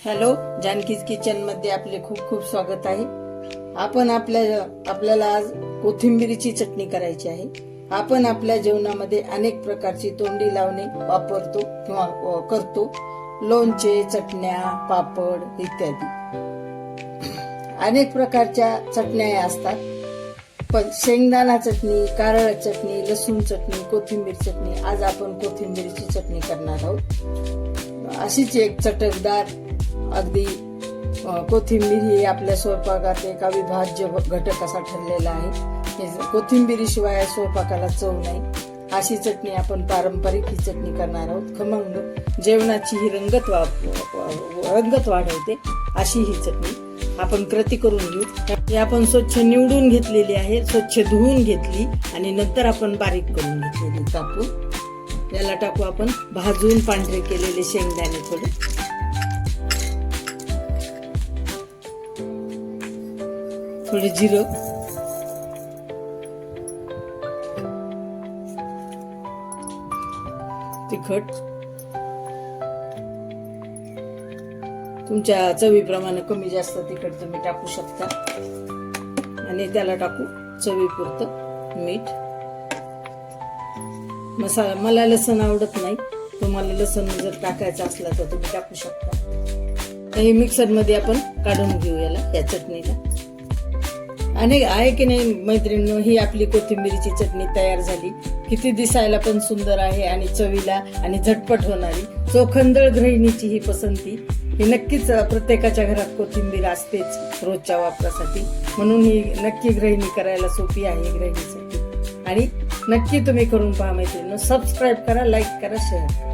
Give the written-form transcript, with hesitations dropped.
Hello, जानकीज kitchen मध्ये आपले खूप खूप स्वागत आहे. आपण आपल्याला आज कोथिंबीरीची चटणी करायची आहे. आपण आपल्या जेवणामध्ये अनेक प्रकारची तोंडी लावणे वापरतो किंवा करतो. लोणचे, चटण्या, पापड इत्यादी अनेक प्रकारच्या चटण्या असतात. पण शेंगदाणा चटणी, कारळ चटणी, लसूण चटणी, कोथिंबीर चटणी, आज आपण कोथिंबीरची चटणी करणार आहोत. अशीच एक चटकदार अगदी कोथिंबीर ही आपल्या स्वयंपाकात एक अविभाज्य घटक असा ठरलेला आहे. कोथिंबीरी शिवाय स्वयंपाकाला चव नाही. अशी चटणी आपण पारंपरिक ही चटणी करणार आहोत. खमंग जेवणाची ही रंगत वाढवते अशी ही चटणी आपण कृती करून घेऊ. ही आपण स्वच्छ निवडून घेतलेली आहे, स्वच्छ धुवून घेतली आणि नंतर आपण बारीक करून घेतलेली कापून. याला टाकू आपण भाजून पांढरे केलेले शेंगदाणे, थोडे जिरं, तिखट, तुमच्या चवीप्रमाणे कमी जास्त तिखट तुम्ही टाकू शकता. आणि त्याला टाकू चवीपुरतं मीठ. मसाला, मला लसण आवडत नाही, तुम्हाला लसण जर टाकायचं असला तर तुम्ही टाकू शकता. हे मिक्सर मध्ये आपण काढून घेऊ याला, या चटणीला. अनेक आहे की नाही मैत्रिणींनो, ही आपली कोथिंबीरीची चटणी तयार झाली. किती दिसायला पण सुंदर आहे आणि चवीला आणि झटपट होणारी. चोखंदळ गृहिणीची ही पसंती. ही नक्कीच प्रत्येकाच्या घरात कोथिंबीर असतेच रोजच्या वापरासाठी, म्हणून ही नक्की गृहिणी करायला सोपी आहे गृहिणीसाठी. आणि नक्की तुम्ही करून पहा मैत्रिणींनो. सबस्क्राईब करा, लाईक करा, शेअर करा.